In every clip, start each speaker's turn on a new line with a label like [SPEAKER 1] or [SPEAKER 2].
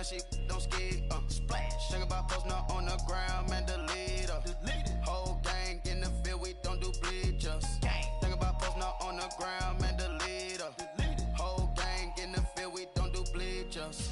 [SPEAKER 1] now she don't skid. Splash. Think about posting up on the ground, man, delete her. Whole gang in the field, we don't do bleachers. Think about posting up on the ground, man, delete her. Whole gang in the field, we don't do bleachers.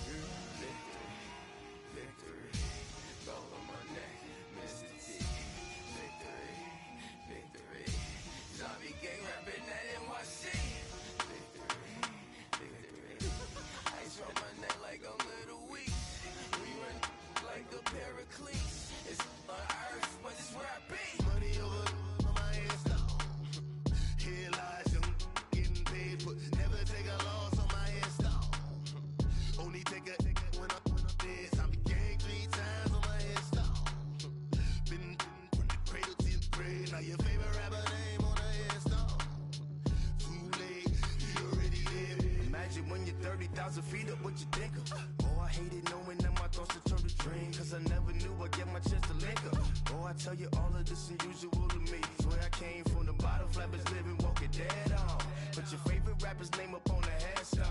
[SPEAKER 2] When you're 30,000 feet up, what you think of? Oh, I hated knowing that my thoughts would turn to dream, cause I never knew I'd get my chance to link up. Oh, I tell you all of this unusual to me. Swear I came from the bottom, flappers living, walking dead on. Put your favorite rapper's name up on the headstone.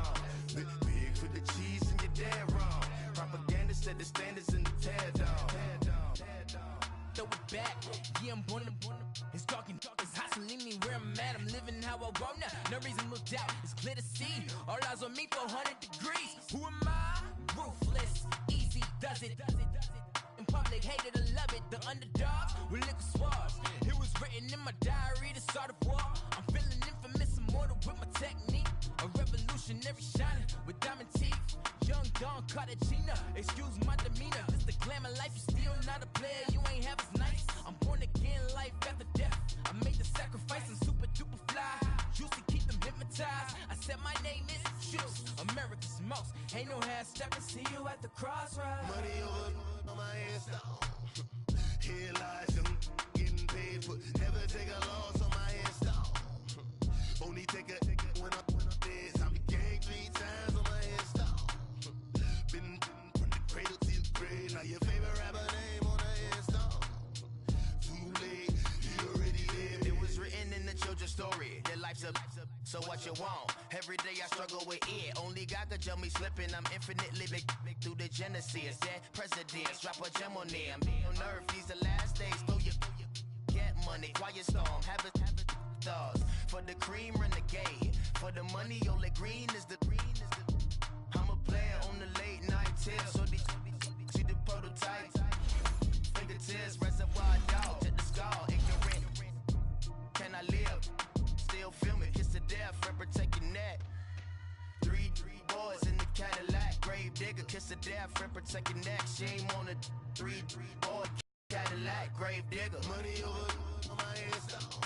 [SPEAKER 2] Big for the cheese and you're dead wrong. Propaganda set the standards in the tear down.
[SPEAKER 3] Throw it back, yeah, I'm born to it's talking, it's hustling me where I'm at. I'm living how I want now. No reason looked out, it's clear to see. All eyes on me for 100 degrees. Who am I? Ruthless, easy does it. In public, hated or love it. The underdogs with liquor swabs. It was written in my diary to start a war. I'm feeling infamous, immortal with my technique. A revolutionary shining with diamond teeth. Young Don Cartagena, excuse my demeanor. This the glamour life, you still not a player. You ain't half as nice. I'm born again, life after death. I made the sacrifice, I'm super duper fly. Used to keep them hypnotized. I said my name is Juice, America's most. Ain't no half stepping, see you at the crossroads.
[SPEAKER 2] Money over on my headstone. Here lies young, getting paid for. Never take a loss on my headstone. Only take a when I'm dead. I be gang 3 times on my headstone. Been from the cradle to the grave. Now your favorite rapper name on the headstone. Too late, you already lived. It was written in the children's story. Their life's up, so what you want? Every day I struggle with it. Only God could tell me slipping. I'm infinitely big through the genesis. Dead presidents, drop a gem on them. On earth, these the last days. Throw your get money, quiet storm. Have it thoughts. For the cream, renegade. For the money, only green is the green is the. I'm a player on the late night tip. So they see the prototype. Fingertips, reservoir dog to the skull. Ignorant. Can I live? Still filming, kiss to death, rep protect your neck. Three boys in the Cadillac, grave digger, kiss to death, rep protect your neck. Shame on the three boy Cadillac, grave digger. Money over on my headstone.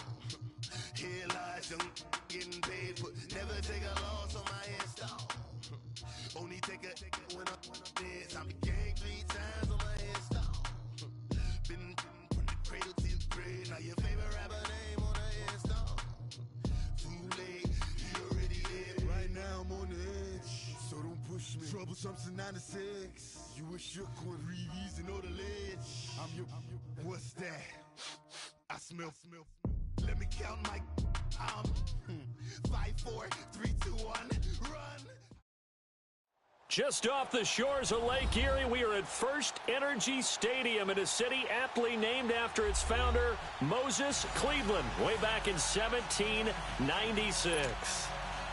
[SPEAKER 2] Here lies young, getting paid for. Never take a loss on my headstone. Only take a when I'm dead. I be gang 3 times on my headstone. Been from the cradle to the grave. Now your favorite rapper name on the headstone. Too late, you already lived. Right now I'm on the edge, so don't push me. Troublesome to 96. You a shook one, Reeves and know the ledge. I'm your, what's that? I smell. Let me count my, 5, 4, 3, 2, 1, run.
[SPEAKER 4] Just off the shores of Lake Erie, we are at First Energy Stadium in a city aptly named after its founder, Moses Cleveland, way back in 1796.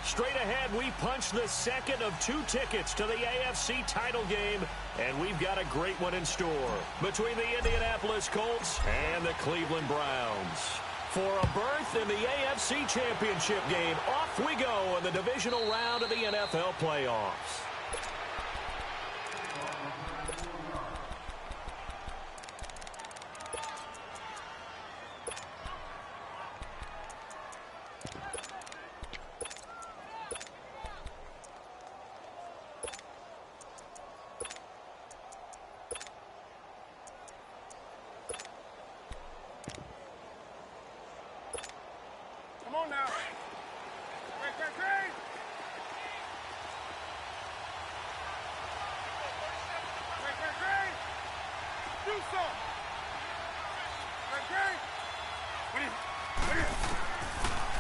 [SPEAKER 4] Straight ahead, we punch the second of 2 tickets to the AFC title game, and we've got a great one in store between the Indianapolis Colts and the Cleveland Browns. For a berth in the AFC Championship game, off we go in the divisional round of the NFL playoffs.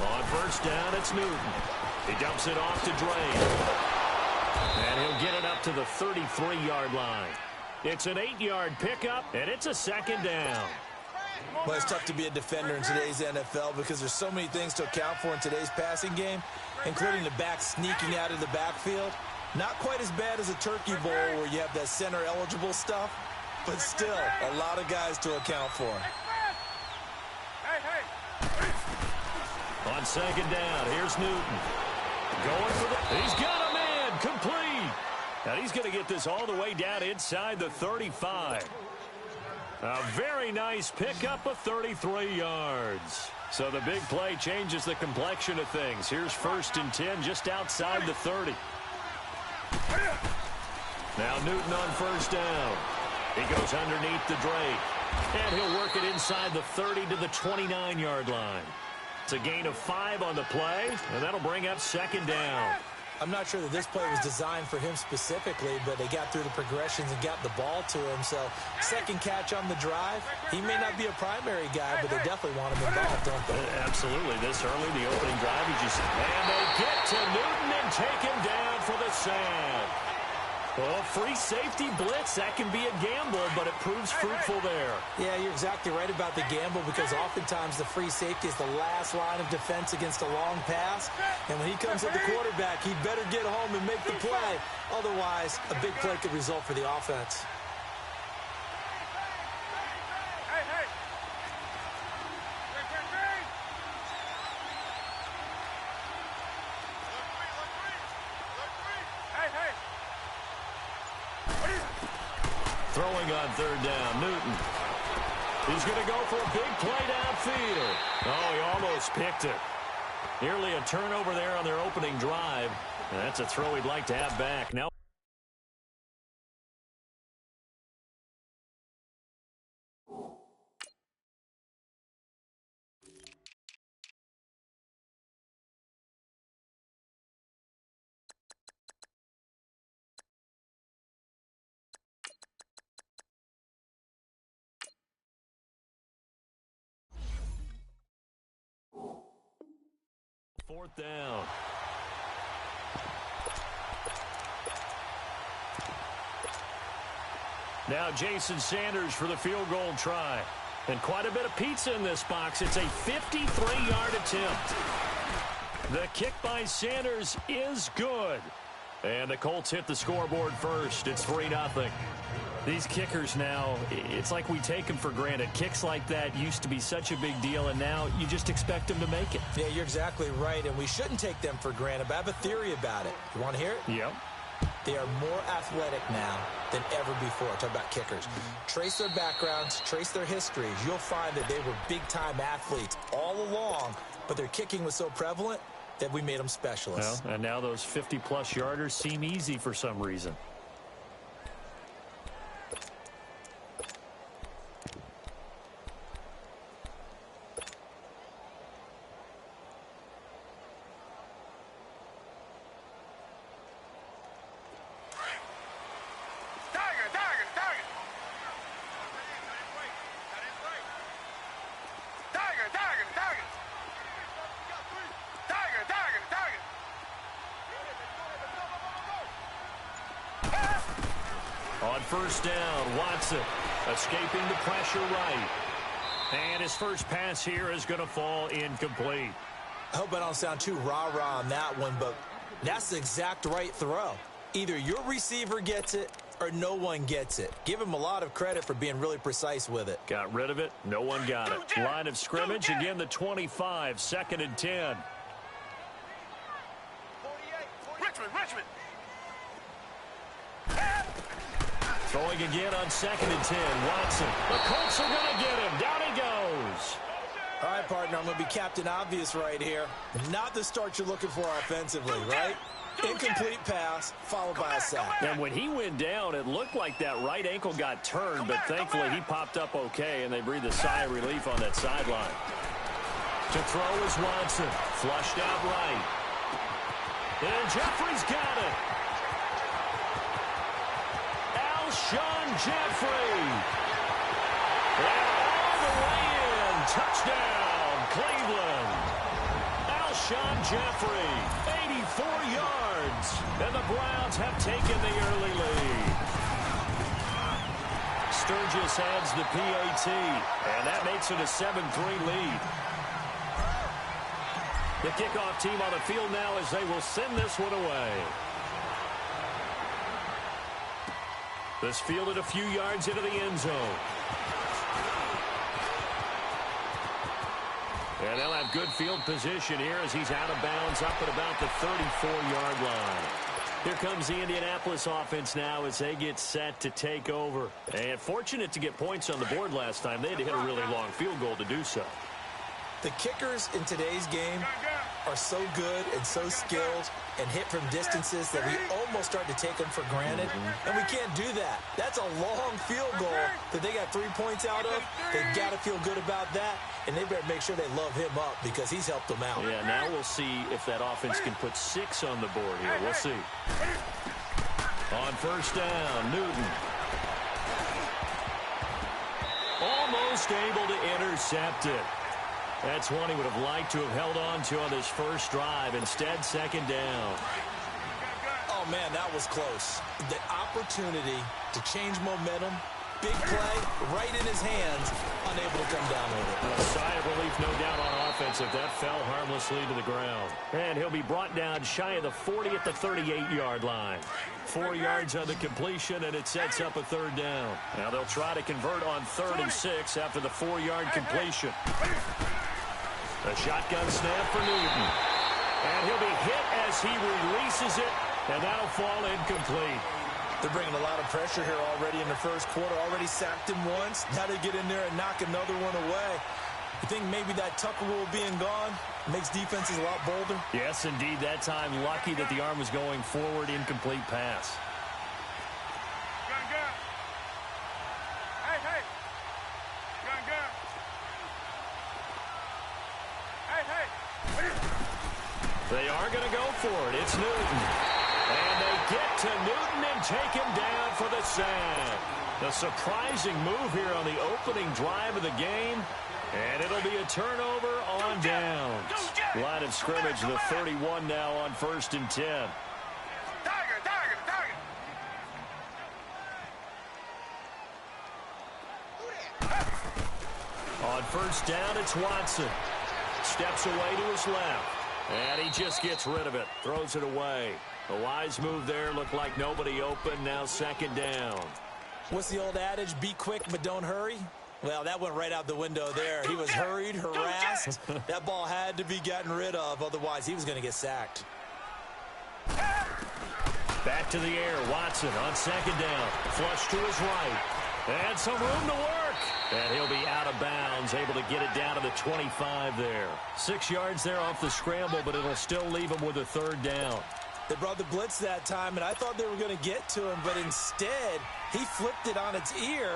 [SPEAKER 4] On first down, it's Newton. He dumps it off to Drain. And he'll get it up to the 33-yard line. It's an 8-yard pickup, and it's a second down.
[SPEAKER 5] Well, it's tough to be a defender in today's NFL because there's so many things to account for in today's passing game, including the back sneaking out of the backfield. Not quite as bad as a turkey bowl where you have that center-eligible stuff, but still a lot of guys to account for.
[SPEAKER 4] On second down, here's Newton. Going for the... He's got a man complete. And he's going to get this all the way down inside the 35. A very nice pickup of 33 yards. So the big play changes the complexion of things. Here's 1st and 10 just outside the 30. Now Newton on 1st down. He goes underneath the Drake. And he'll work it inside the 30 to the 29-yard line. It's a gain of 5 on the play, and that'll bring up 2nd down.
[SPEAKER 5] I'm not sure that this play was designed for him specifically, but they got through the progressions and got the ball to him. So, second catch on the drive. He may not be a primary guy, but they definitely want him involved, don't they?
[SPEAKER 4] Absolutely. This early, the opening drive, and they get to Newton and take him down for the sack. Well, free safety blitz, that can be a gamble, but it proves fruitful there.
[SPEAKER 5] Yeah, you're exactly right about the gamble because oftentimes the free safety is the last line of defense against a long pass. And when he comes at the quarterback, he'd better get home and make the play. Otherwise, a big play could result for the offense.
[SPEAKER 4] Throwing on 3rd down, Newton. He's going to go for a big play downfield. Oh, he almost picked it. Nearly a turnover there on their opening drive. And that's a throw he'd like to have back. Now. Fourth down. Now Jason Sanders for the field goal try. And quite a bit of pizza in this box. It's a 53-yard attempt. The kick by Sanders is good. And the Colts hit the scoreboard first. It's 3-0. These kickers now, it's like we take them for granted. Kicks like that used to be such a big deal, and now you just expect them to make it.
[SPEAKER 5] Yeah, you're exactly right, and we shouldn't take them for granted, but I have a theory about it. You want to hear it?
[SPEAKER 4] Yep.
[SPEAKER 5] They are more athletic now than ever before. Talk about kickers. Trace their backgrounds, trace their histories. You'll find that they were big-time athletes all along, but their kicking was so prevalent that we made them specialists.
[SPEAKER 4] Well, and now those 50-plus yarders seem easy for some reason. On 1st down, Watson escaping the pressure right. And his first pass here is going to fall incomplete.
[SPEAKER 5] I hope I don't sound too rah-rah on that one, but that's the exact right throw. Either your receiver gets it or no one gets it. Give him a lot of credit for being really precise with it.
[SPEAKER 4] Got rid of it. No one got it. Line of scrimmage, again the 25, 2nd and 10.
[SPEAKER 2] Richmond.
[SPEAKER 4] Throwing again on 2nd and 10. Watson. The Colts are going to get him. Down he goes.
[SPEAKER 5] All right, partner, I'm going to be Captain Obvious right here. Not the start you're looking for offensively, right? Incomplete pass, followed by a sack.
[SPEAKER 4] And when he went down, it looked like that right ankle got turned, but thankfully he popped up okay, and they breathed a sigh of relief on that sideline. To throw is Watson. Flushed out right. And Jeffrey's got it. Alshon Jeffrey. And all the way in. Touchdown, Cleveland. Alshon Jeffrey, 84 yards. And the Browns have taken the early lead. Sturgis adds the PAT, and that makes it a 7-3 lead. The kickoff team on the field now as they will send this one away. This fielded a few yards into the end zone. And they'll have good field position here as he's out of bounds up at about the 34-yard line. Here comes the Indianapolis offense now as they get set to take over. And fortunate to get points on the board last time. They had to hit a really long field goal to do so.
[SPEAKER 5] The kickers in today's game are so good and so skilled and hit from distances that we almost start to take them for granted. And we can't do that. That's a long field goal that they got 3 points out of. They've got to feel good about that. And they better make sure they love him up because he's helped them out.
[SPEAKER 4] Yeah, now we'll see if that offense can put 6 on the board here. We'll see. On first down, Newton. Almost able to intercept it. That's one he would have liked to have held on to on this first drive. Instead, second down.
[SPEAKER 5] Oh, man, that was close. The opportunity to change momentum, big play, right in his hands, unable to come down with it.
[SPEAKER 4] A sigh of relief, no doubt, on offense if that fell harmlessly to the ground. And he'll be brought down shy of the 40 at the 38-yard line. 4 yards on the completion, and it sets up a third down. Now they'll try to convert on 3rd and 6 after the 4-yard completion. A shotgun snap for Newton. And he'll be hit as he releases it, and that'll fall incomplete.
[SPEAKER 5] They're bringing a lot of pressure here already in the first quarter. Already sacked him once. Now they get in there and knock another one away. You think maybe that Tucker rule being gone makes defenses a lot bolder?
[SPEAKER 4] Yes, indeed. That time, lucky that the arm was going forward. Incomplete pass. They are going to go for it. It's Newton. And they get to Newton and take him down for the sack. The surprising move here on the opening drive of the game. And it'll be a turnover on downs. Line of scrimmage, the 31 now on 1st and 10. On first down, it's Watson. Steps away to his left. And he just gets rid of it. Throws it away. A wise move there. Looked like nobody open. Now second down.
[SPEAKER 5] What's the old adage? Be quick, but don't hurry. Well, that went right out the window there. He was hurried, harassed. That ball had to be gotten rid of. Otherwise, he was going to get sacked.
[SPEAKER 4] Back to the air. Watson on second down. Flush to his right. And some room to work. And he'll be out of bounds, able to get it down to the 25 there. 6 yards there off the scramble, but it'll still leave him with a third down.
[SPEAKER 5] They brought the blitz that time, and I thought they were going to get to him, but instead, he flipped it on its ear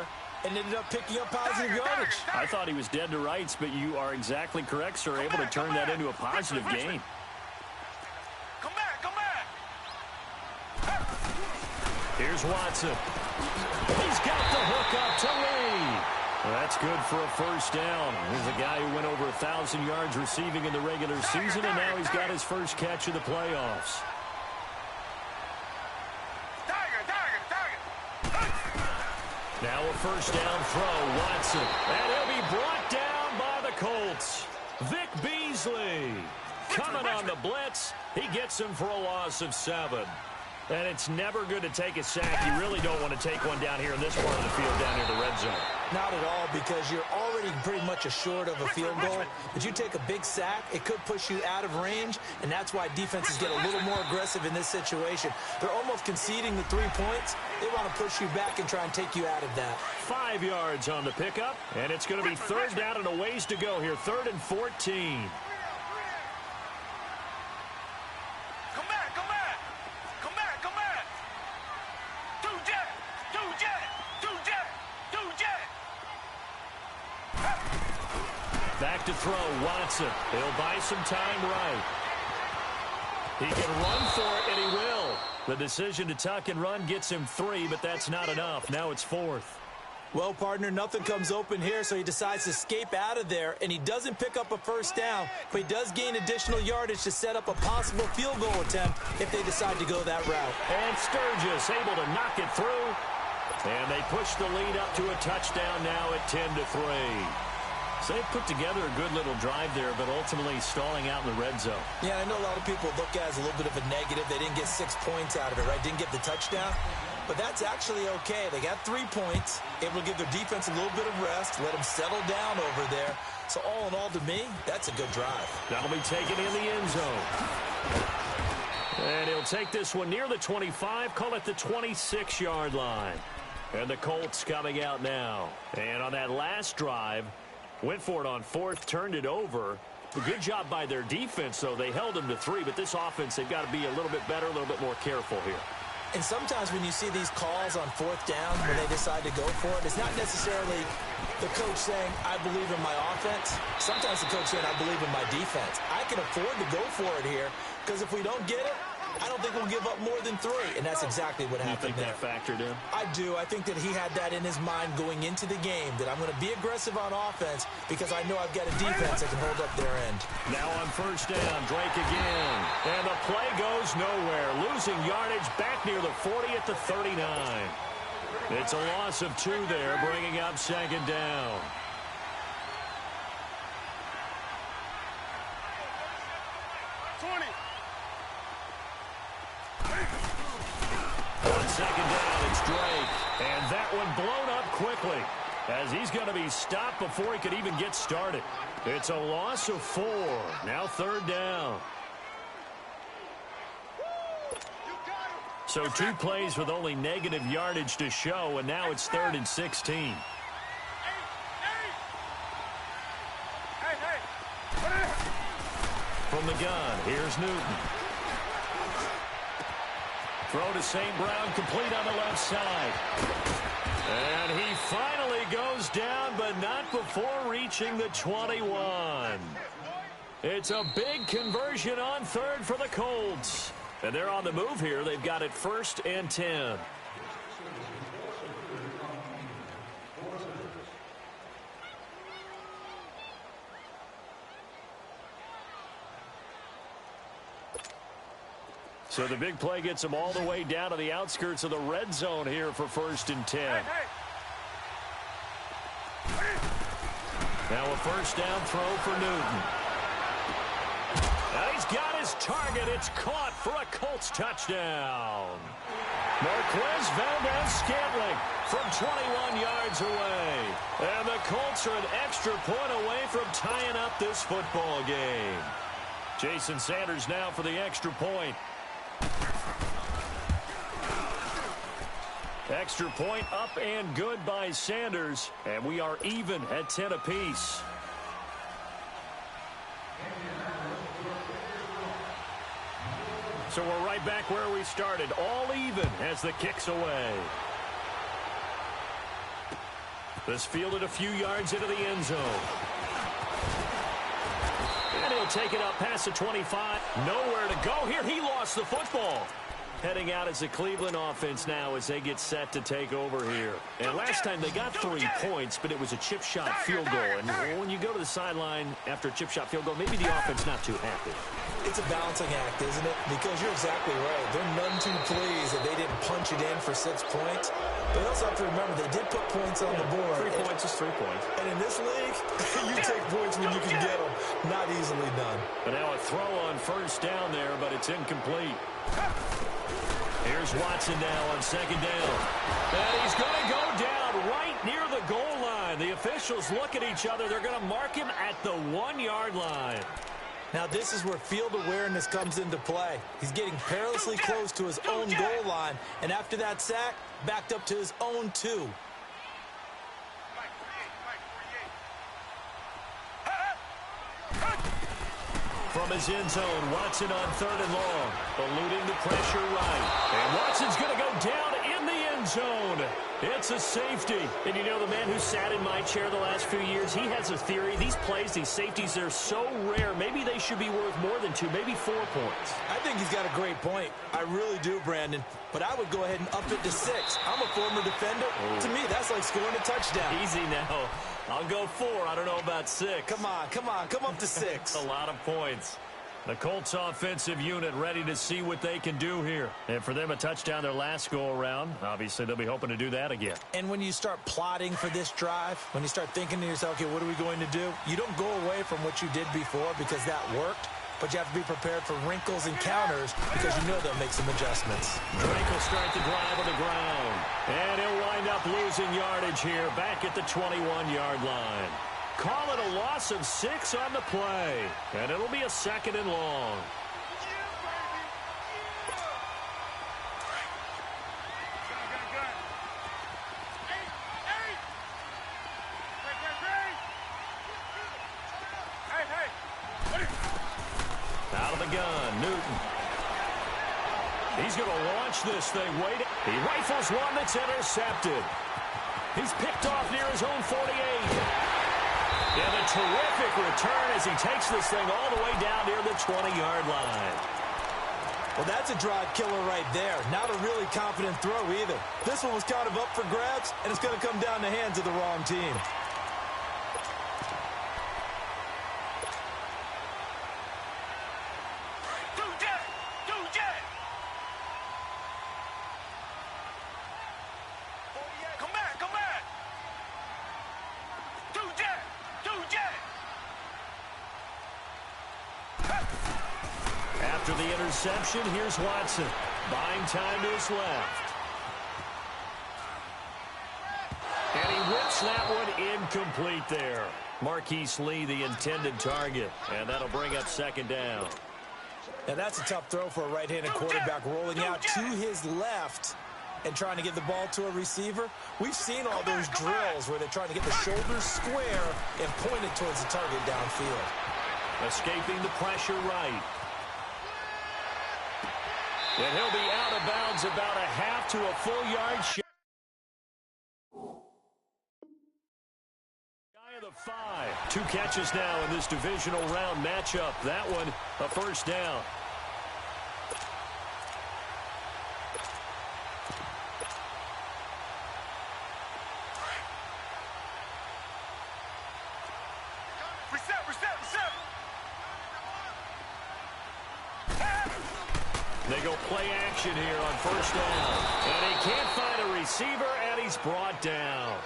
[SPEAKER 5] and ended up picking up positive yardage.
[SPEAKER 4] I thought he was dead to rights, but you are exactly correct, sir. Able to turn that into a positive gain.
[SPEAKER 2] Come back.
[SPEAKER 4] Here's Watson. He's got the hook up to Lee. Well, that's good for a first down. Here's a guy who went over 1,000 yards receiving in the regular season, and now he's got his first catch of the playoffs. Now a first down throw, Watson. And he'll be brought down by the Colts. Vic Beasley coming on the blitz. He gets him for a loss of 7. And it's never good to take a sack. You really don't want to take one down here in this part of the field down near the red zone.
[SPEAKER 5] Not at all, because you're already pretty much assured of a field goal. But you take a big sack, it could push you out of range, and that's why defenses get a little more aggressive in this situation. They're almost conceding the 3 points. They want to push you back and try and take you out of that.
[SPEAKER 4] 5 yards on the pickup, and it's going to be third down and a ways to go here. 3rd and 14. Back to throw, Watson. He'll buy some time right. He can run for it, and he will. The decision to tuck and run gets him 3, but that's not enough. Now it's 4th.
[SPEAKER 5] Well, partner, nothing comes open here, so he decides to escape out of there, and he doesn't pick up a first down, but he does gain additional yardage to set up a possible field goal attempt if they decide to go that route.
[SPEAKER 4] And Sturgis able to knock it through, and they push the lead up to a touchdown now at 10-3. So they put together a good little drive there, but ultimately stalling out in the red zone.
[SPEAKER 5] Yeah, I know a lot of people look at it as a little bit of a negative. They didn't get 6 points out of it, right? Didn't get the touchdown. But that's actually okay. They got 3 points, able to give their defense a little bit of rest, let them settle down over there. So all in all, to me, that's a good drive.
[SPEAKER 4] That'll be taken in the end zone. And he'll take this one near the 25, call it the 26-yard line. And the Colts coming out now. And on that last drive, went for it on fourth, turned it over. A good job by their defense, though. They held them to 3, but this offense, they've got to be a little bit better, a little bit more careful here.
[SPEAKER 5] And sometimes when you see these calls on fourth down, when they decide to go for it, it's not necessarily the coach saying, I believe in my offense. Sometimes the coach saying, I believe in my defense. I can afford to go for it here, because if we don't get it, I don't think we'll give up more than 3. And that's exactly what happened there.
[SPEAKER 4] You think that factored in?
[SPEAKER 5] I do. I think that he had that in his mind going into the game, that I'm going to be aggressive on offense because I know I've got a defense that can hold up their end.
[SPEAKER 4] Now on first down, Drake again. And the play goes nowhere. Losing yardage back near the 40 at the 39. It's a loss of 2 there, bringing up second down. On second down, it's Drake. And that one blown up quickly as he's going to be stopped before he could even get started. It's a loss of 4. Now third down. So 2 plays with only negative yardage to show, and now it's 3rd and 16. From the gun, here's Newton. Throw to St. Brown, complete on the left side. And he finally goes down, but not before reaching the 21. It's a big conversion on 3rd for the Colts. And they're on the move here. They've got it 1st and 10. So the big play gets them all the way down to the outskirts of the red zone here for 1st and 10. Now a first down throw for Newton. And he's got his target. It's caught for a Colts touchdown. Marquez Valdez-Scantling from 21 yards away. And the Colts are an extra point away from tying up this football game. Jason Sanders now for the extra point. Extra point up and good by Sanders. And we are even at 10 apiece. So we're right back where we started. All even as the kick's away. This fielded a few yards into the end zone. And he'll take it up past the 25. Nowhere to go here. He lost the football. Heading out as the Cleveland offense now as they get set to take over here. And last time they got 3 points, but it was a chip shot field goal. And when you go to the sideline after a chip shot field goal, maybe the offense not too happy.
[SPEAKER 5] It's a balancing act, isn't it? Because you're exactly right. They're none too pleased that they didn't punch it in for 6 points. But you also have to remember, they did put points on the board.
[SPEAKER 4] 3 points is 3 points.
[SPEAKER 5] And in this league, you take points when you can get them. Not easily done.
[SPEAKER 4] But now a throw on first down there, but it's incomplete. Here's Watson now on second down. And he's going to go down right near the goal line. The officials look at each other. They're going to mark him at the 1-yard line.
[SPEAKER 5] Now this is where field awareness comes into play. He's getting perilously close to his own goal line. And after that sack, backed up to his own 2.
[SPEAKER 4] From his end zone, Watson on 3rd and long. Eluding the pressure right. And Watson's going to go down in the end end zone. It's a safety. And you know, the man who sat in my chair the last few years, he has a theory. These plays, these safeties, they're so rare. Maybe they should be worth more than 2, maybe 4 points.
[SPEAKER 5] I think he's got a great point. I really do, Brandon. But I would go ahead and up it to 6. I'm a former defender. Oh. To me, that's like scoring a touchdown.
[SPEAKER 4] Easy now. I'll go 4. I don't know about 6.
[SPEAKER 5] Come on. Come up to 6.
[SPEAKER 4] A lot of points. The Colts offensive unit ready to see what they can do here. And for them, a touchdown their last go-around. Obviously, they'll be hoping to do that again.
[SPEAKER 5] And when you start plotting for this drive, when you start thinking to yourself, okay, what are we going to do? You don't go away from what you did before because that worked. But you have to be prepared for wrinkles and counters because you know they'll make some adjustments.
[SPEAKER 4] Drake will start the drive on the ground. And he'll wind up losing yardage here back at the 21-yard line. Call it a loss of 6 on the play. And it'll be a 2nd and long. Out of the gun, Newton. He's going to launch this thing. Wait. He rifles one that's intercepted. He's picked off near his own 48. And a terrific return as he takes this thing all the way down near the 20-yard line.
[SPEAKER 5] Well, that's a drive killer right there. Not a really confident throw either. This one was kind of up for grabs, and it's going to come down the hands of the wrong team.
[SPEAKER 4] After the interception, here's Watson. Buying time to his left. And he whips that one incomplete there. Marquise Lee, the intended target. And that'll bring up 2nd down.
[SPEAKER 5] Now that's a tough throw for a right-handed quarterback, rolling out to his left and trying to get the ball to a receiver. We've seen all those drills where they're trying to get the shoulders square and point it towards the target downfield.
[SPEAKER 4] Escaping the pressure right. And he'll be out of bounds about a half to a full yard shot. Guy of the 5. 2 catches now in this divisional round matchup. That one, a 1st down. They go play action here on 1st down. And he can't find a receiver, and he's brought down.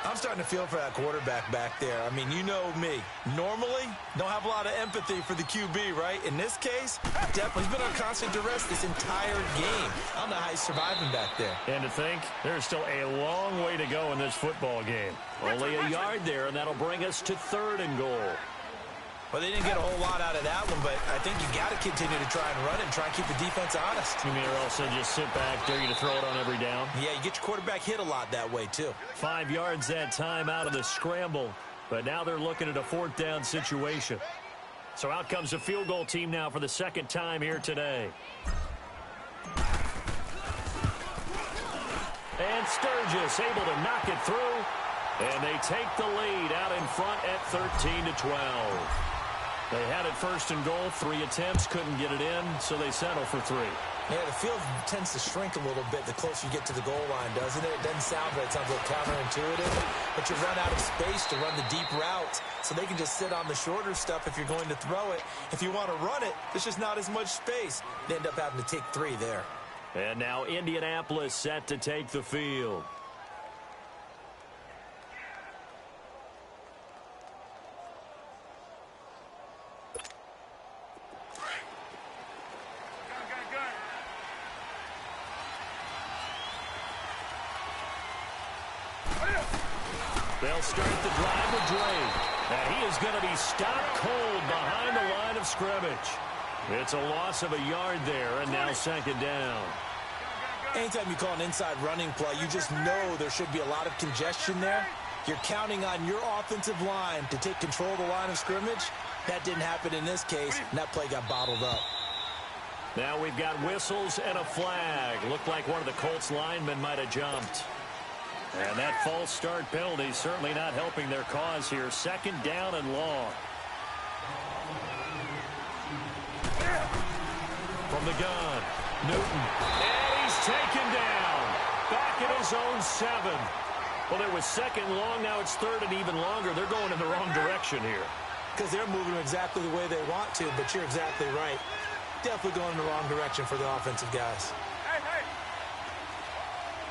[SPEAKER 5] I'm starting to feel for that quarterback back there. I mean, you know me. Normally, don't have a lot of empathy for the QB, right? In this case, definitely. He's been on constant duress this entire game. I don't know how he's surviving back there.
[SPEAKER 4] And to think, there's still a long way to go in this football game. Only a yard there, and that'll bring us to 3rd and goal.
[SPEAKER 5] Well, they didn't get a whole lot out of that one, but I think you got to continue to try and run it and try and keep the defense honest.
[SPEAKER 4] You mean, or else they'll just sit back, dare you to throw it on every down?
[SPEAKER 5] Yeah, you get your quarterback hit a lot that way, too.
[SPEAKER 4] 5 yards that time out of the scramble, but now they're looking at a 4th down situation. So out comes the field goal team now for the 2nd time here today. And Sturgis able to knock it through, and they take the lead out in front at 13-12. They had it 1st and goal, 3 attempts, couldn't get it in, so they settle for 3.
[SPEAKER 5] Yeah, the field tends to shrink a little bit the closer you get to the goal line, doesn't it? It doesn't sound right. It sounds a little counterintuitive. But you run out of space to run the deep routes, so they can just sit on the shorter stuff if you're going to throw it. If you want to run it, there's just not as much space. They end up having to take 3 there.
[SPEAKER 4] And now Indianapolis set to take the field. They'll start the drive with Drake. And he is going to be stopped cold behind the line of scrimmage. It's a loss of a yard there, and now 2nd down.
[SPEAKER 5] Anytime you call an inside running play, you just know there should be a lot of congestion there. You're counting on your offensive line to take control of the line of scrimmage. That didn't happen in this case, and that play got bottled up.
[SPEAKER 4] Now we've got whistles and a flag. Looked like one of the Colts linemen might have jumped. And that false start penalty certainly not helping their cause here. Second down and long. From the gun, Newton. And he's taken down. Back at his own 7. Well, there was second long. Now it's third and even longer. They're going in the wrong direction here.
[SPEAKER 5] Because they're moving exactly the way they want to, but you're exactly right. Definitely going in the wrong direction for the offensive guys.
[SPEAKER 6] Hey, hey.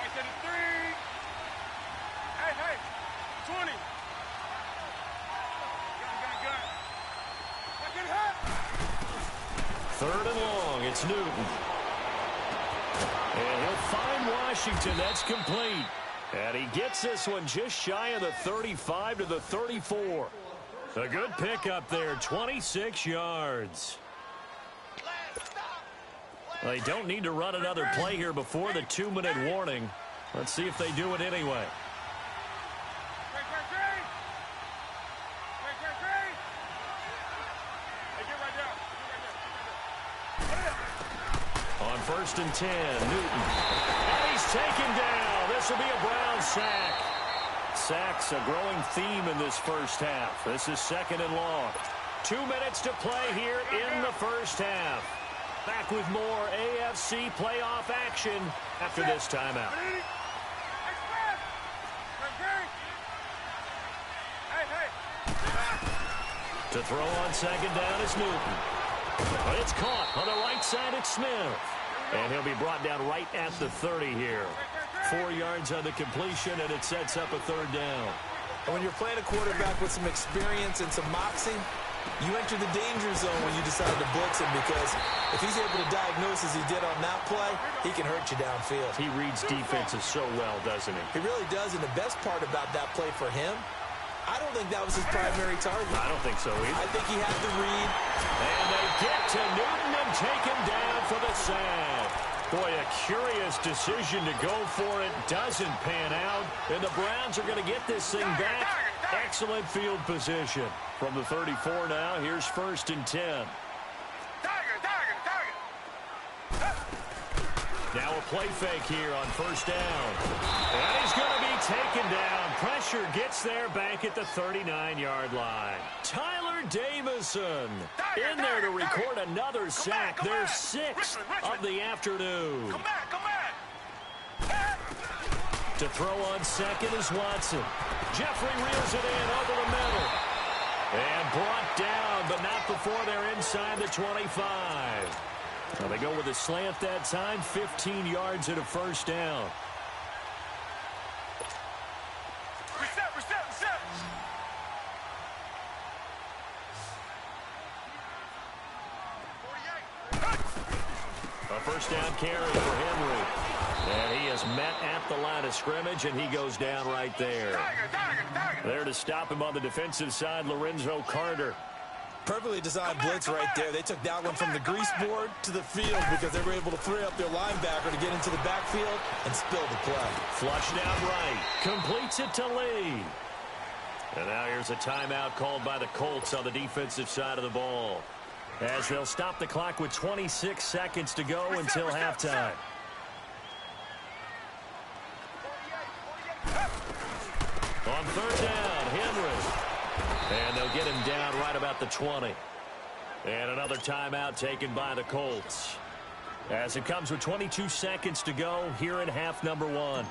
[SPEAKER 6] I said a 3. Hey, hey. 20. Gun. I can hit.
[SPEAKER 4] Third and long. It's Newton. And he'll find Washington. That's complete. And he gets this one just shy of the 35 to the 34. A good pickup there, 26 yards. They don't need to run another play here before the 2-minute warning. Let's see if they do it anyway. On 1st and 10, Newton. And he's taken down. This will be a Brown sack. Sacks a growing theme in this first half. This is second and long. 2 minutes to play here in the first half. Back with more AFC playoff action after this timeout. To throw on second down is Newton. But it's caught on the right side. It's Smith. And he'll be brought down right at the 30 here. 4 yards on the completion, and it sets up a third down.
[SPEAKER 5] And when you're playing a quarterback with some experience and some moxie, you enter the danger zone when you decide to blitz him, because if he's able to diagnose as he did on that play, he can hurt you downfield.
[SPEAKER 4] He reads defenses so well, doesn't he?
[SPEAKER 5] He really does, and the best part about that play for him, I don't think that was his primary target.
[SPEAKER 4] I don't think so either.
[SPEAKER 5] I think he had the read.
[SPEAKER 4] And they get to Newton and take him down for the sack. Boy, a curious decision to go for it. Doesn't pan out. And the Browns are going to get this thing back. Excellent field position. From the 34 now, here's 1st and 10. Now a play fake here on 1st down. And he's going to be taken down. Pressure gets there back at the 39-yard line. Tyler Davison in there to record another sack. Their 6th of the afternoon. To throw on second is Watson. Jeffrey reels it in over the middle. And brought down, but not before they're inside the 25. Well, they go with a slant that time, 15 yards at a 1st down.
[SPEAKER 6] Reset.
[SPEAKER 4] A 1st down carry for Henry. And he is met at the line of scrimmage, and he goes down right there. There to stop him on the defensive side, Lorenzo Carter.
[SPEAKER 5] Perfectly designed blitz right there. They took that one from the grease board to the field because they were able to free up their linebacker to get into the backfield and spill the play.
[SPEAKER 4] Flushed out right. Completes it to Lee. And now here's a timeout called by the Colts on the defensive side of the ball, as they'll stop the clock with 26 seconds to go until halftime. On 3rd down, Henry. And they'll get him down right about the 20. And another timeout taken by the Colts, as it comes with 22 seconds to go here in half number 1.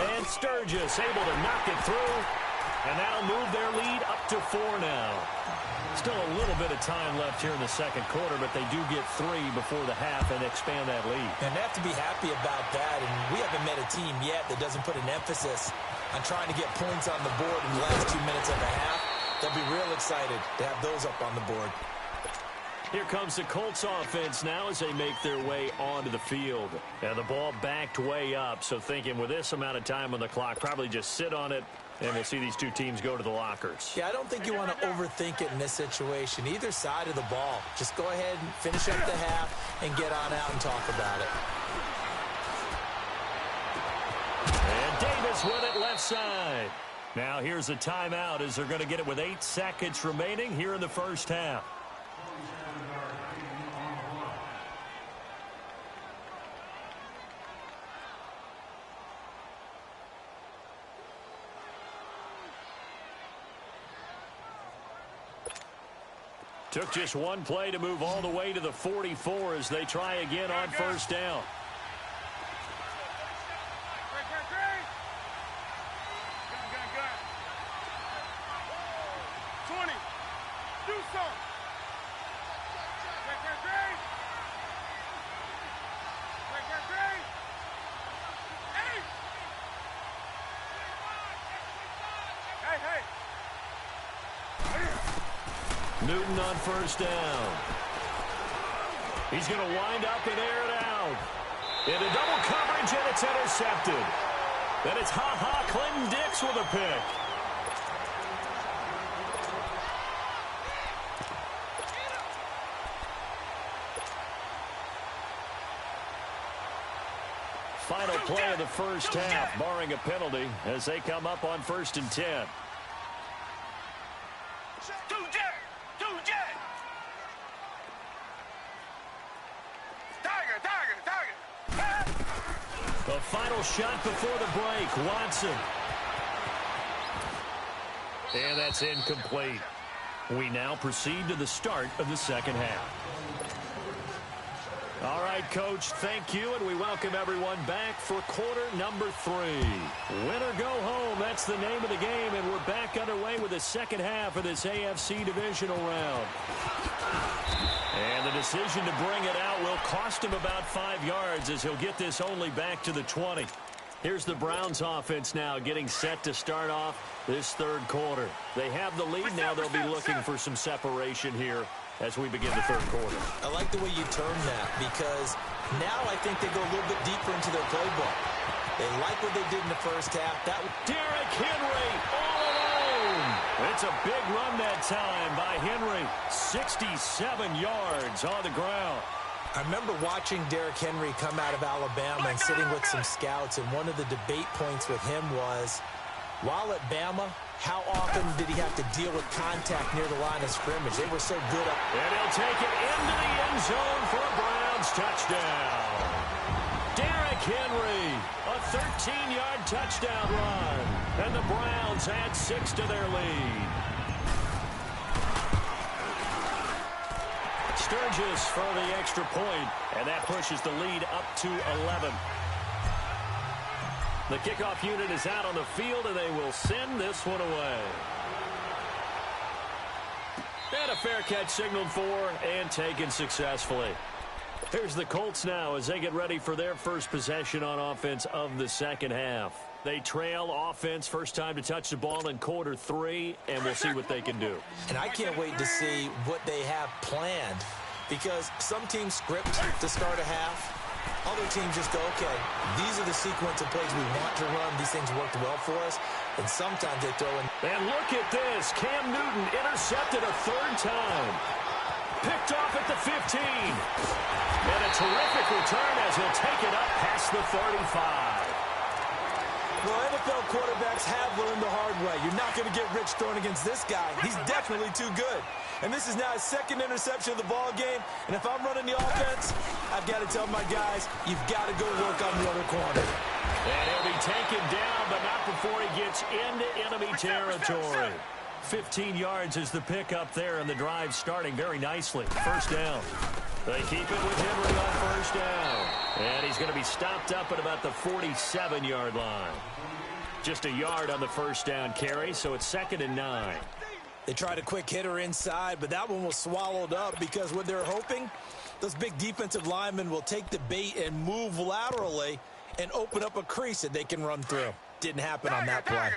[SPEAKER 4] And Sturgis able to knock it through. And that'll move their lead up to 4 now. Still a little bit of time left here in the second quarter, but they do get 3 before the half and expand that lead.
[SPEAKER 5] And they have to be happy about that, and we haven't met a team yet that doesn't put an emphasis on trying to get points on the board in the last 2 minutes of the half. They'll be real excited to have those up on the board.
[SPEAKER 4] Here comes the Colts offense now as they make their way onto the field. And the ball backed way up, so thinking with this amount of time on the clock, probably just sit on it, and we'll see these two teams go to the lockers.
[SPEAKER 5] Yeah, I don't think you want to overthink it in this situation. Either side of the ball. Just go ahead and finish up the half and get on out and talk about it.
[SPEAKER 4] And Davis with it left side. Now here's a timeout as they're going to get it with 8 seconds remaining here in the first half. Took just one play to move all the way to the 44 as they try again on first down. Newton on first down. He's going to wind up and air it out. Into double coverage, and it's intercepted. Then it's Clinton Dix with a pick. Final play of the first half, barring a penalty, as they come up on 1st and 10. The final shot before the break, Watson. And that's incomplete. We now proceed to the start of the second half. All right, Coach, thank you, and we welcome everyone back for quarter number 3. Win or go home, that's the name of the game, and we're back underway with the second half of this AFC divisional round. And the decision to bring it out will cost him about 5 yards as he'll get this only back to the 20. Here's the Browns offense now getting set to start off this third quarter. They have the lead now. They'll be looking for some separation here as we begin the third quarter.
[SPEAKER 5] I like the way you term that because now I think they go a little bit deeper into their playbook. They like what they did in the first half.
[SPEAKER 4] Derrick Henry all alone. It's a big run that time by Henry. 67 yards on the ground.
[SPEAKER 5] I remember watching Derrick Henry come out of Alabama and sitting with some scouts, and one of the debate points with him was, while at Bama, how often did he have to deal with contact near the line of scrimmage? They were so good at...
[SPEAKER 4] And he'll take it into the end zone for a Browns touchdown. Derrick Henry, a 13-yard touchdown run. And the Browns add 6 to their lead. Sturgis for the extra point, and that pushes the lead up to 11. The kickoff unit is out on the field, and they will send this one away. And a fair catch signaled for and taken successfully. Here's the Colts now as they get ready for their first possession on offense of the second half. They trail offense, first time to touch the ball in quarter 3, and we'll see what they can do.
[SPEAKER 5] And I can't wait to see what they have planned, because some teams script to start a half. Other teams just go, okay, these are the sequence of plays we want to run. These things worked well for us. And sometimes they throw in.
[SPEAKER 4] And look at this. Cam Newton intercepted a 3rd time. Picked off at the 15. And a terrific return as he'll take it up past the 35.
[SPEAKER 5] Well, NFL quarterbacks have learned the hard way. You're not going to get rich throwing against this guy. He's definitely too good. And this is now his 2nd interception of the ball game. And if I'm running the offense, I've got to tell my guys, you've got to go work on the other corner.
[SPEAKER 4] And he'll be taken down, but not before he gets into enemy territory. 15 yards is the pickup there, and the drive starting very nicely. First down. They keep it with Henry on first down. And he's going to be stopped up at about the 47-yard line. Just a yard on the first down carry, so it's 2nd and 9.
[SPEAKER 5] They tried a quick hitter inside, but that one was swallowed up because what they're hoping, those big defensive linemen will take the bait and move laterally and open up a crease that they can run through. Didn't happen on that play.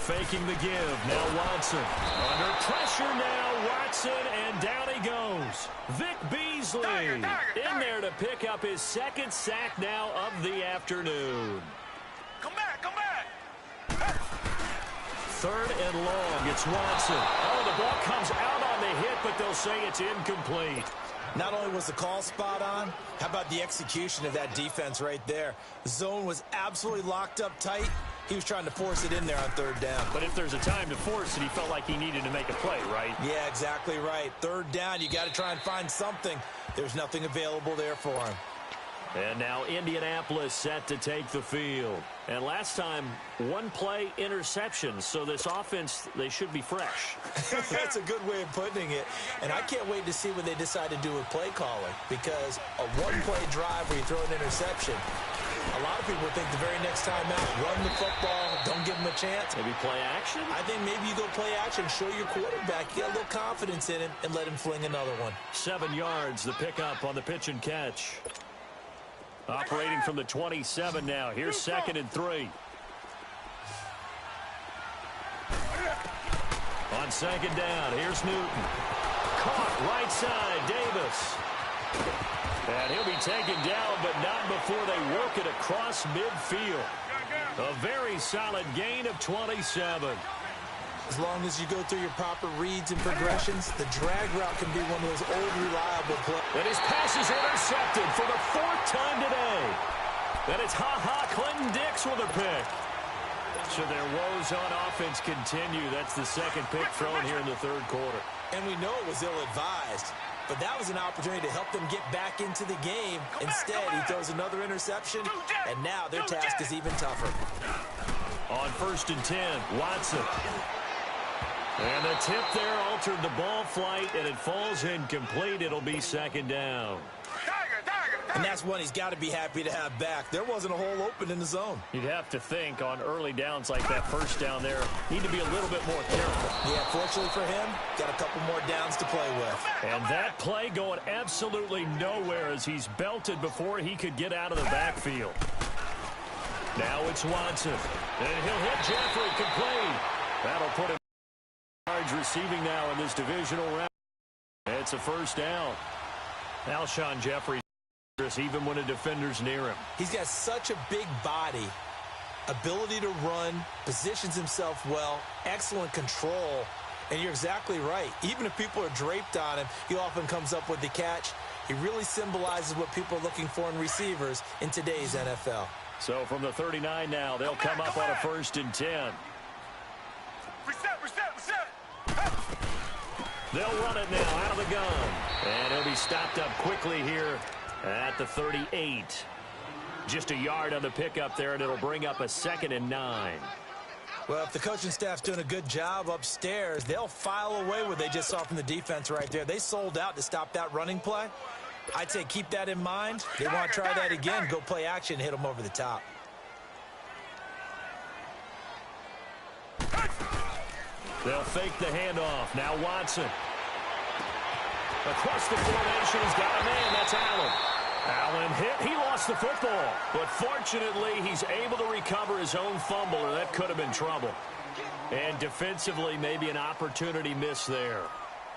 [SPEAKER 4] Faking the give. Now Watson. Under pressure now, Watson, and down he goes. Vic Beasley in there to pick up his 2nd sack now of the afternoon.
[SPEAKER 6] Come back, come back.
[SPEAKER 4] 3rd and long. It's Watson. Oh, the ball comes out on the hit, but they'll say it's incomplete.
[SPEAKER 5] Not only was the call spot on, how about the execution of that defense right there? The zone was absolutely locked up tight. He was trying to force it in there on third down.
[SPEAKER 4] But if there's a time to force it, he felt like he needed to make a play, right?
[SPEAKER 5] Yeah, exactly right. Third down, you got to try and find something. There's nothing available there for him.
[SPEAKER 4] And now Indianapolis set to take the field. And last time, one play interception. So this offense, they should be fresh.
[SPEAKER 5] That's a good way of putting it. And I can't wait to see what they decide to do with play calling. Because a one-play drive where you throw an interception, a lot of people think the very next time out, run the football, don't give them a chance.
[SPEAKER 4] Maybe play action?
[SPEAKER 5] I think maybe you go play action, show your quarterback, get a little confidence in him, and let him fling another one.
[SPEAKER 4] 7 yards, the pickup on the pitch and catch. Operating from the 27 now. Here's 2nd and 3. On 2nd down, here's Newton. Caught right side, Davis. And he'll be taken down, but not before they work it across midfield. A very solid gain of 27.
[SPEAKER 5] As long as you go through your proper reads and progressions, the drag route can be one of those old reliable plays.
[SPEAKER 4] And his pass is intercepted for the 4th time today. And it's Clinton Dix with a pick. Should their woes on offense continue, that's the 2nd pick thrown here in the 3rd quarter.
[SPEAKER 5] And we know it was ill-advised, but that was an opportunity to help them get back into the game. Instead, he throws another interception, and now their task is even tougher.
[SPEAKER 4] On 1st and 10, Watson. And the tip there altered the ball flight, and it falls incomplete. It'll be 2nd down.
[SPEAKER 5] And that's one he's got to be happy to have back. There wasn't a hole open in the zone.
[SPEAKER 4] You'd have to think on early downs like that 1st down there, need to be a little bit more careful.
[SPEAKER 5] Yeah, fortunately for him, got a couple more downs to play with.
[SPEAKER 4] And that play going absolutely nowhere as he's belted before he could get out of the backfield. Now it's Watson. And he'll hit Jeffrey complete. That'll put him yards receiving now in this divisional round. It's a 1st down. Alshon Jeffrey, even when a defender's near him.
[SPEAKER 5] He's got such a big body, ability to run, positions himself well, excellent control, and you're exactly right. Even if people are draped on him, he often comes up with the catch. He really symbolizes what people are looking for in receivers in today's NFL.
[SPEAKER 4] So from the 39 now, they'll come up on a 1st and 10.
[SPEAKER 6] Reset.
[SPEAKER 4] They'll run it now out of the gun. And he'll be stopped up quickly here at the 38. Just a yard on the pickup there, and it'll bring up a 2nd and 9.
[SPEAKER 5] Well, if the coaching staff's doing a good job upstairs, they'll file away what they just saw from the defense right there. They sold out to stop that running play. I'd say keep that in mind. They want to try that again, go play action, hit them over the top.
[SPEAKER 4] They'll fake the handoff. Now Watson. Across the formation, he's got a man. That's Allen. Allen hit. He lost the football. But fortunately, he's able to recover his own fumble, or that could have been trouble. And defensively, maybe an opportunity miss there.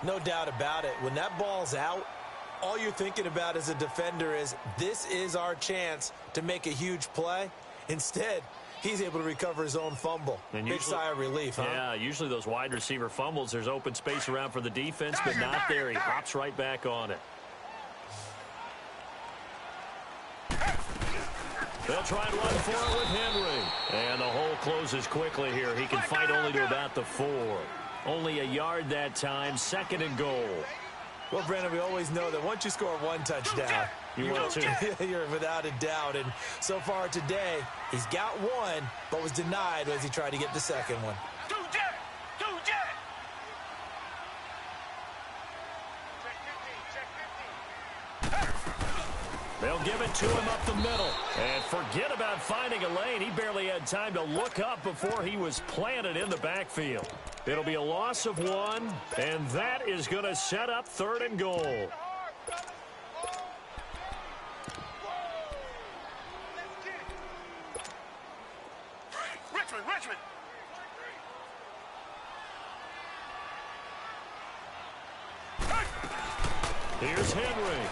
[SPEAKER 5] No doubt about it. When that ball's out, all you're thinking about as a defender is, this is our chance to make a huge play. Instead, he's able to recover his own fumble. And big sigh of relief, huh?
[SPEAKER 4] Yeah, usually those wide receiver fumbles, there's open space around for the defense, but not there. He hops right back on it. They'll try and run for it with Henry. And the hole closes quickly here. He can fight only to about the 4. Only a yard that time, 2nd and goal.
[SPEAKER 5] Well, Brandon, we always know that once you score one touchdown, you're without a doubt. And so far today, he's got one, but was denied as he tried to get the 2nd one.
[SPEAKER 4] They'll give it to him up the middle. And forget about finding a lane. He barely had time to look up before he was planted in the backfield. It'll be a loss of 1, and that is going to set up 3rd and goal.
[SPEAKER 6] Richmond.
[SPEAKER 4] Here's Henry.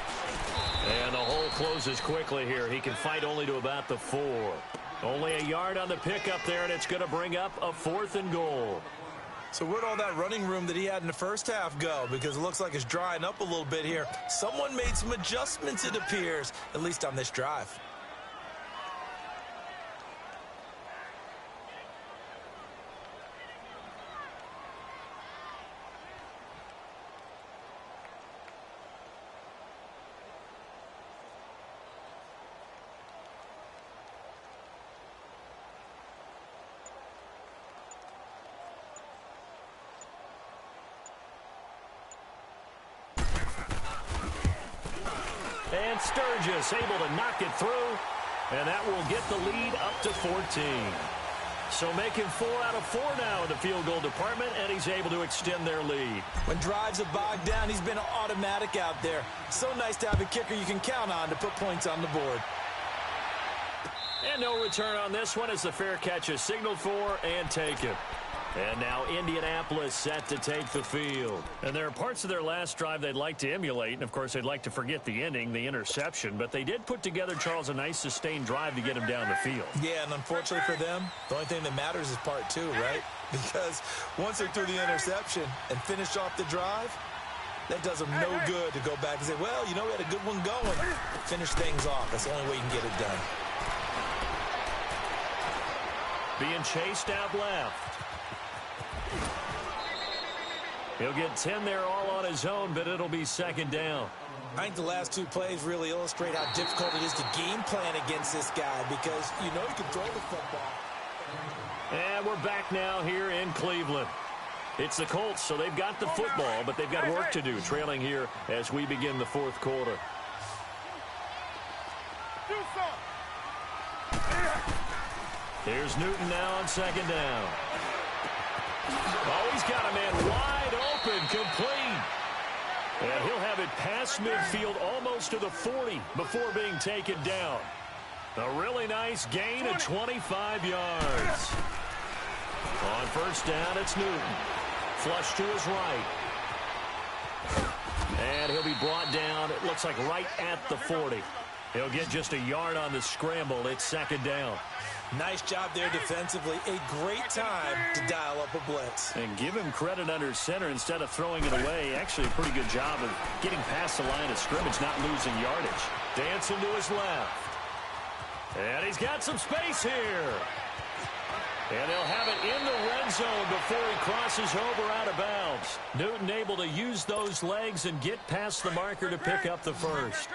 [SPEAKER 4] And the hole closes quickly here. He can fight only to about the 4. Only a yard on the pickup there, and it's going to bring up a 4th and goal.
[SPEAKER 5] So where'd all that running room that he had in the first half go? Because it looks like it's drying up a little bit here. Someone made some adjustments, it appears, at least on this drive.
[SPEAKER 4] And Sturgis able to knock it through, and that will get the lead up to 14. So making 4 out of 4 now in the field goal department, and he's able to extend their lead.
[SPEAKER 5] When drives are bogged down, he's been automatic out there. So nice to have a kicker you can count on to put points on the board.
[SPEAKER 4] And no return on this one as the fair catch is signaled for and taken. And now Indianapolis set to take the field. And there are parts of their last drive they'd like to emulate. And, of course, they'd like to forget the ending, the interception. But they did put together, Charles, a nice sustained drive to get him down the field.
[SPEAKER 5] Yeah, and unfortunately for them, the only thing that matters is part 2, right? Because once they threw the interception and finished off the drive, that does them no good to go back and say, well, you know, we had a good one going. Finish things off. That's the only way you can get it done.
[SPEAKER 4] Being chased out left. He'll get 10 there all on his own, but it'll be second down.
[SPEAKER 5] I think the last 2 plays really illustrate how difficult it is to game plan against this guy because you know he can throw the football.
[SPEAKER 4] And we're back now here in Cleveland. It's the Colts, so they've got the football, but they've got work to do, trailing here as we begin the fourth quarter. Here's Newton now on second down. Oh, he's got a man wide open, complete. And he'll have it past midfield almost to the 40 before being taken down. A really nice gain of 25 yards. On first down, it's Newton. Flush to his right. And he'll be brought down, it looks like right at the 40. He'll get just a yard on the scramble. It's second down.
[SPEAKER 5] Nice job there defensively. A great time to dial up a blitz.
[SPEAKER 4] And give him credit under center instead of throwing it away. Actually a pretty good job of getting past the line of scrimmage, not losing yardage. Dancing to his left. And he's got some space here. And they'll have it in the red zone before he crosses over out of bounds. Newton able to use those legs and get past the marker to pick up the first.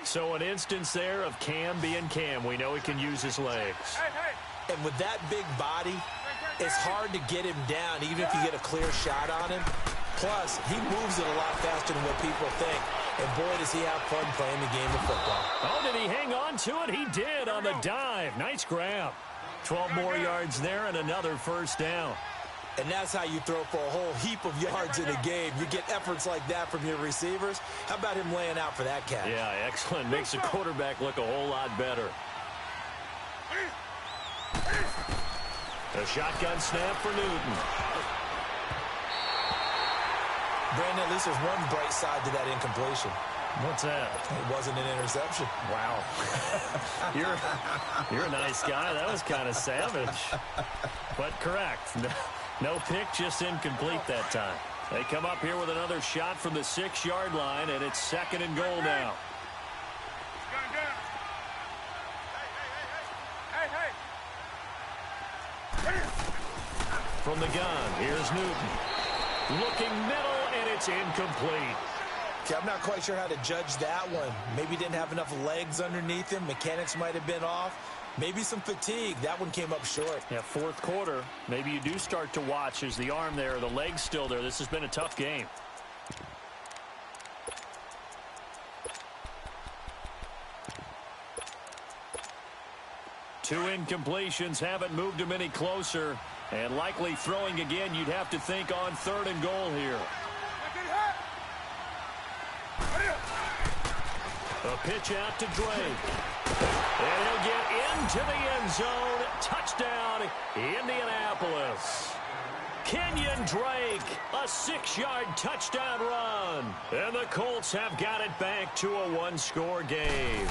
[SPEAKER 4] So an instance there of Cam being Cam. We know he can use his legs.
[SPEAKER 5] And with that big body, it's hard to get him down, even if you get a clear shot on him. Plus, he moves it a lot faster than what people think. And boy, does he have fun playing the game of football.
[SPEAKER 4] Oh, did he hang on to it? He did on the dive. Nice grab. 12 more yards there and another first down.
[SPEAKER 5] And that's how you throw for a whole heap of yards in a game. You get efforts like that from your receivers. How about him laying out for that catch?
[SPEAKER 4] Yeah, excellent. Makes the quarterback look a whole lot better. A shotgun snap for Newton.
[SPEAKER 5] Brandon, at least there's one bright side to that incompletion.
[SPEAKER 4] What's that?
[SPEAKER 5] It wasn't an interception.
[SPEAKER 4] Wow. You're a nice guy. That was kind of savage. But correct. No pick, just incomplete that time. They come up here with another shot from the 6-yard line, and it's second and goal now. From the gun, here's Newton. Looking middle, and it's incomplete.
[SPEAKER 5] Okay, I'm not quite sure how to judge that one. Maybe didn't have enough legs underneath him. Mechanics might have been off. Maybe some fatigue. That one came up short.
[SPEAKER 4] Yeah, fourth quarter. Maybe you do start to watch as the arm there, the leg's still there. This has been a tough game. Two incompletions haven't moved him any closer. And likely throwing again, you'd have to think on third and goal here. A pitch out to Drake. And he'll get into the end zone. Touchdown, Indianapolis. Kenyon Drake, a 6-yard touchdown run. And the Colts have got it back to a one-score game.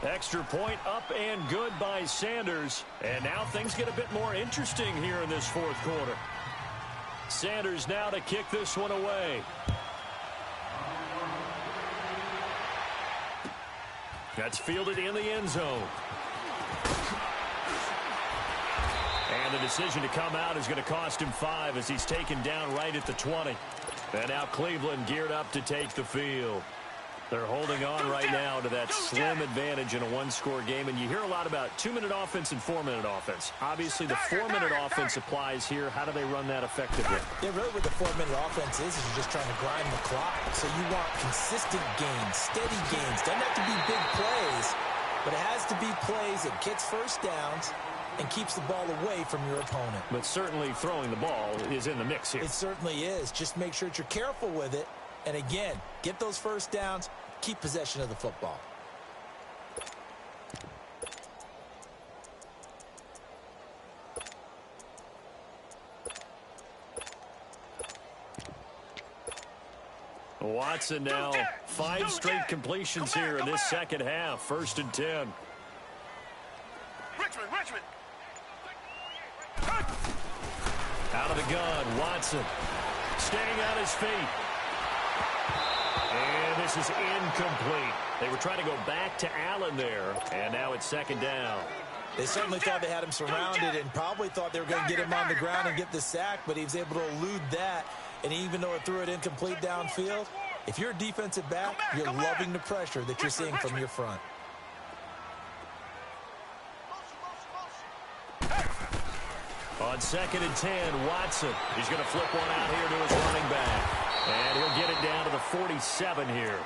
[SPEAKER 4] Extra point up and good by Sanders. And now things get a bit more interesting here in this fourth quarter. Sanders now to kick this one away. That's fielded in the end zone. And the decision to come out is going to cost him 5 as he's taken down right at the 20. And now Cleveland geared up to take the field. They're holding on right now to that slim advantage in a one-score game. And you hear a lot about 2-minute offense and 4-minute offense. Obviously, the 4-minute offense applies here. How do they run that effectively?
[SPEAKER 5] Yeah, really what the 4-minute offense is you're just trying to grind the clock. So you want consistent gains, steady gains. Doesn't have to be big plays, but it has to be plays that gets first downs and keeps the ball away from your opponent.
[SPEAKER 4] But certainly throwing the ball is in the mix here.
[SPEAKER 5] It certainly is. Just make sure that you're careful with it. And again, get those first downs, keep possession of the football.
[SPEAKER 4] Watson now, 5 straight completions here in this second half. 1st and 10.
[SPEAKER 6] Richmond.
[SPEAKER 4] Out of the gun, Watson staying on his feet. And this is incomplete. They were trying to go back to Allen there, and now it's 2nd down.
[SPEAKER 5] They certainly thought they had him surrounded and probably thought they were going to get him on the ground and get the sack, but he was able to elude that. And even though it threw it incomplete downfield, if you're a defensive back, you're loving the pressure that you're seeing from your front.
[SPEAKER 4] On 2nd and 10, Watson. He's going to flip one out here to his running back. And he'll get it down to the 47 here.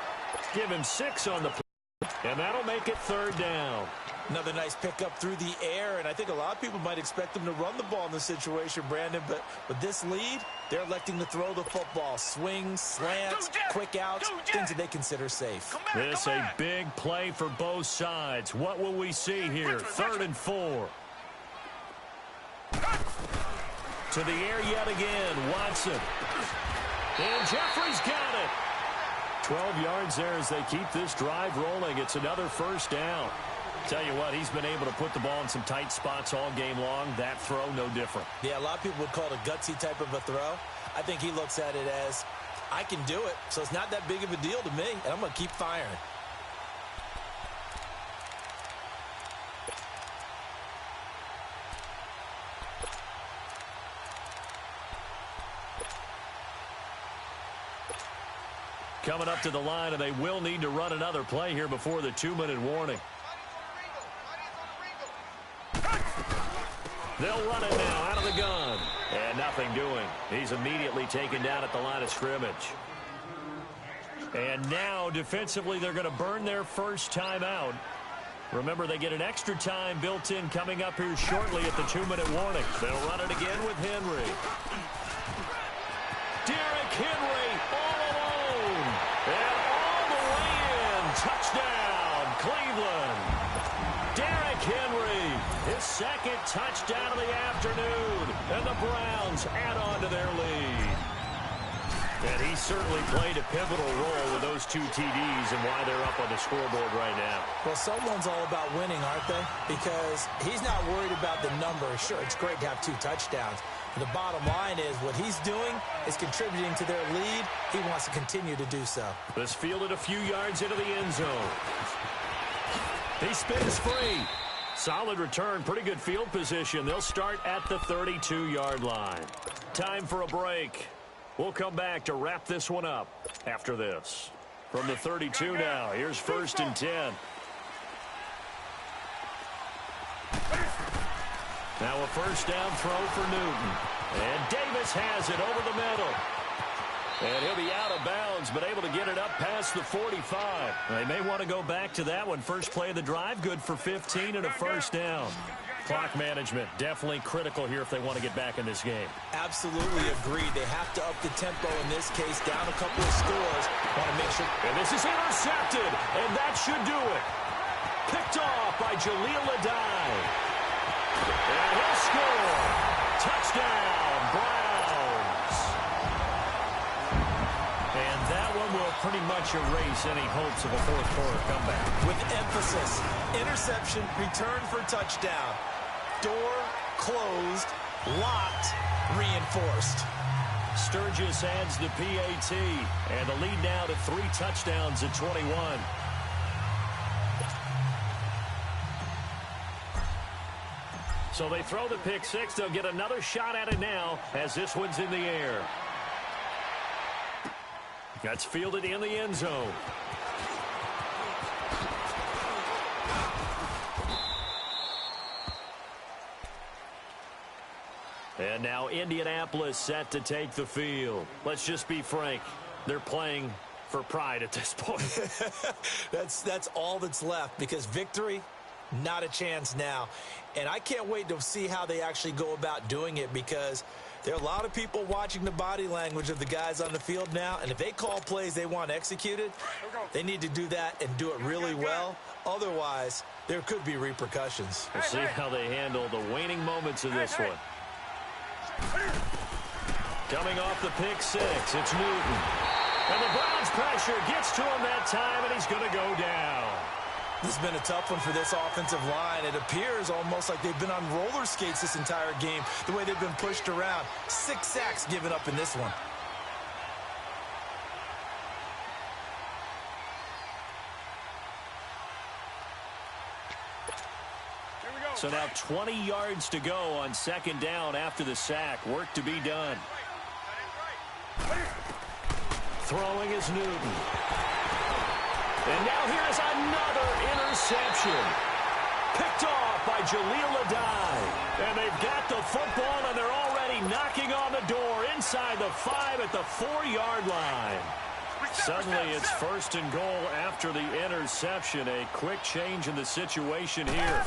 [SPEAKER 4] Give him 6 on the play, and that'll make it 3rd down.
[SPEAKER 5] Another nice pickup through the air, and I think a lot of people might expect them to run the ball in this situation, Brandon, but with this lead, they're electing to throw the football. Swings, slants, quick outs, things that they consider safe.
[SPEAKER 4] This a big play for both sides. What will we see here? 3rd and 4. To the air yet again, Watson. And Jeffrey's got it. 12 yards there as they keep this drive rolling. It's another 1st down. Tell you what, he's been able to put the ball in some tight spots all game long. That throw, no different.
[SPEAKER 5] Yeah, a lot of people would call it a gutsy type of a throw. I think he looks at it as, I can do it, so it's not that big of a deal to me, and I'm going to keep firing.
[SPEAKER 4] Coming up to the line, and they will need to run another play here before the 2-minute warning. They'll run it now out of the gun. And nothing doing. He's immediately taken down at the line of scrimmage. And now, defensively, they're going to burn their first timeout. Remember, they get an extra time built in coming up here shortly at the 2-minute warning. They'll run it again with Henry. Derrick Henry all alone. And all the way in. Touchdown, Cleveland. Derrick Henry, his 2nd touchdown of the afternoon. And the Browns add on to their lead. And he certainly played a pivotal role with those 2 TDs and why they're up on the scoreboard right now.
[SPEAKER 5] Well, someone's all about winning, aren't they? Because he's not worried about the number. Sure, it's great to have 2 touchdowns. But the bottom line is what he's doing is contributing to their lead. He wants to continue to do so.
[SPEAKER 4] This fielded a few yards into the end zone. He spins free. Solid return, pretty good field position. They'll start at the 32-yard line. Time for a break. We'll come back to wrap this one up after this. From the 32 now, here's 1st and 10. Now a 1st down throw for Newton. And Davis has it over the middle. And he'll be out of bounds, but able to get it up past the 45. They may want to go back to that one. First play of the drive, good for 15 and a 1st down. Clock management, definitely critical here if they want to get back in this game.
[SPEAKER 5] Absolutely agreed. They have to up the tempo in this case, down a couple of scores. Want to make sure.
[SPEAKER 4] And this is intercepted, and that should do it. Picked off by Jaleel Adai. And he'll score. Touchdown, Browns. And that one will pretty much erase any hopes of a fourth-quarter comeback.
[SPEAKER 5] With emphasis, interception, return for touchdown. Door closed, locked, reinforced.
[SPEAKER 4] Sturgis adds the PAT, and the lead now to 3 touchdowns at 21. So they throw the pick six. They'll get another shot at it now as this one's in the air. That's fielded in the end zone. And now Indianapolis set to take the field. Let's just be frank. They're playing for pride at this point.
[SPEAKER 5] That's all that's left, because victory, not a chance now. And I can't wait to see how they actually go about doing it, because there are a lot of people watching the body language of the guys on the field now, and if they call plays they want executed, they need to do that and do it really well. Otherwise, there could be repercussions.
[SPEAKER 4] We'll see how they handle the waning moments of this one. Coming off the pick six, it's Newton. And the Browns pressure gets to him that time, and he's going to go down.
[SPEAKER 5] This has been a tough one for this offensive line. It appears almost like they've been on roller skates this entire game, the way they've been pushed around. 6 sacks given up in this one.
[SPEAKER 4] So now 20 yards to go on second down after the sack. Work to be done. Throwing is Newton. And now here's another interception. Picked off by Jaleel Adai. And they've got the football, and they're already knocking on the door inside the 5 at the 4-yard line. Suddenly it's first and goal after the interception. A quick change in the situation here.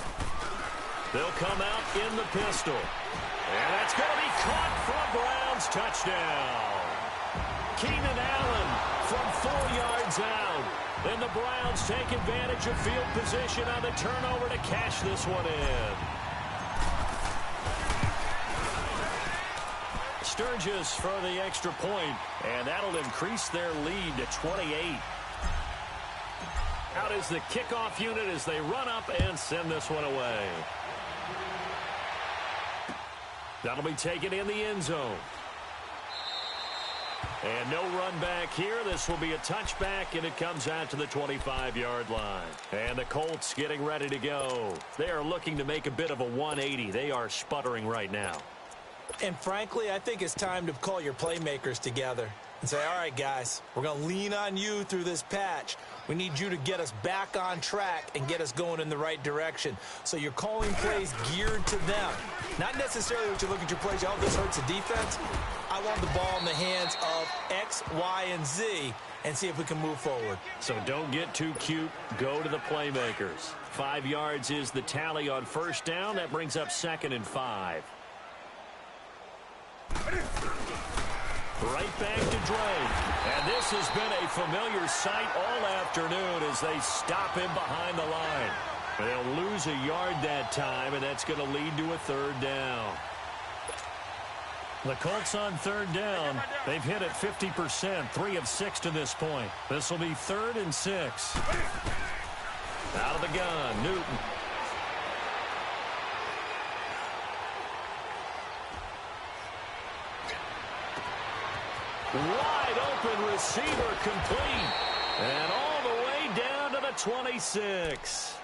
[SPEAKER 4] They'll come out in the pistol. And that's going to be caught for a Browns touchdown. Keenan Allen from 4 yards out. And the Browns take advantage of field position on the turnover to cash this one in. Sturgis for the extra point, and that'll increase their lead to 28. Out is the kickoff unit as they run up and send this one away. That'll be taken in the end zone. And no run back here. This will be a touchback, and it comes out to the 25-yard line. And the Colts getting ready to go. They are looking to make a bit of a 180. They are sputtering right now.
[SPEAKER 5] And frankly, I think it's time to call your playmakers together and say, all right, guys, we're going to lean on you through this patch. We need you to get us back on track and get us going in the right direction. So you're calling plays geared to them. Not necessarily what you look at your plays, oh, this hurts the defense. I want the ball in the hands of X, Y, and Z and see if we can move forward.
[SPEAKER 4] So don't get too cute. Go to the playmakers. 5 yards is the tally on first down. That brings up 2nd and 5. Right back to Drake. And this has been a familiar sight all afternoon as they stop him behind the line. They'll lose a yard that time, and that's going to lead to a 3rd down. The Colts on 3rd down. They've hit it 50%, 3 of 6 to this point. This will be 3rd and 6. Out of the gun, Newton. Wide open receiver complete. And all the way down to the 26.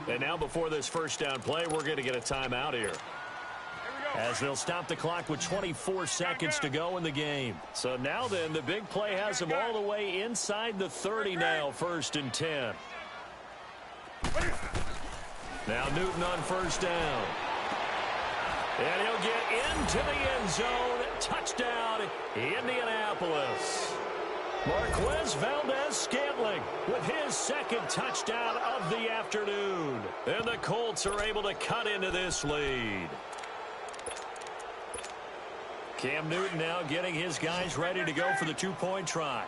[SPEAKER 4] And now before this first down play, we're going to get a timeout here, as they'll stop the clock with 24 seconds to go in the game. So now then, the big play has them all the way inside the 30 now, 1st and 10. Now Newton on first down. And he'll get into the end zone. Touchdown, Indianapolis. Marquez Valdez-Scantling with his 2nd touchdown of the afternoon. And the Colts are able to cut into this lead. Cam Newton now getting his guys ready to go for the 2-point try.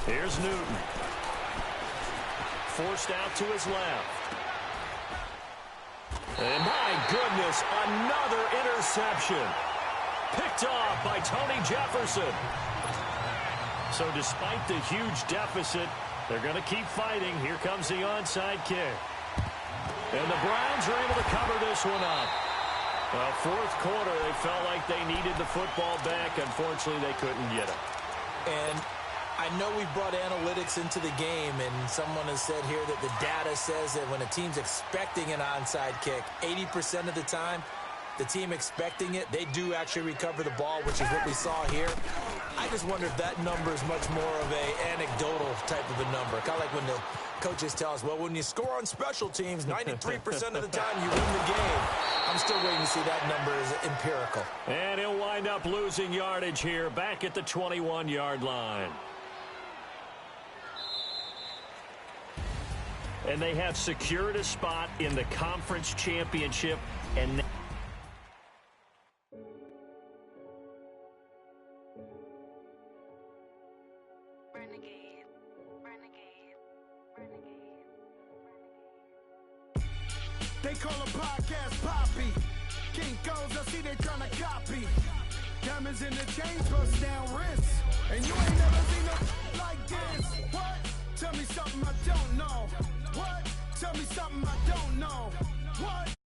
[SPEAKER 4] Here's Newton. Forced out to his left. And my goodness, another interception. Picked off by Tony Jefferson. So despite the huge deficit, they're going to keep fighting. Here comes the onside kick. And the Browns are able to cover this one up. Well, fourth quarter, they felt like they needed the football back. Unfortunately, they couldn't get it.
[SPEAKER 5] And I know we brought analytics into the game, and someone has said here that the data says that when a team's expecting an onside kick, 80% of the time, the team expecting it, they do actually recover the ball, which is what we saw here. I just wonder if that number is much more of a anecdotal type of a number. Kind of like when the coaches tell us, well, when you score on special teams, 93% of the time you win the game. I'm still waiting to see that number is empirical.
[SPEAKER 4] And he'll wind up losing yardage here, back at the 21-yard line. And they have secured a spot in the conference championship. And
[SPEAKER 2] They call a podcast Poppy. Kinkos, I see they tryna copy. Diamonds in the chains, bust down wrists. And you ain't never seen no like this. What? Tell me something I don't know. What? Tell me something I don't know. What?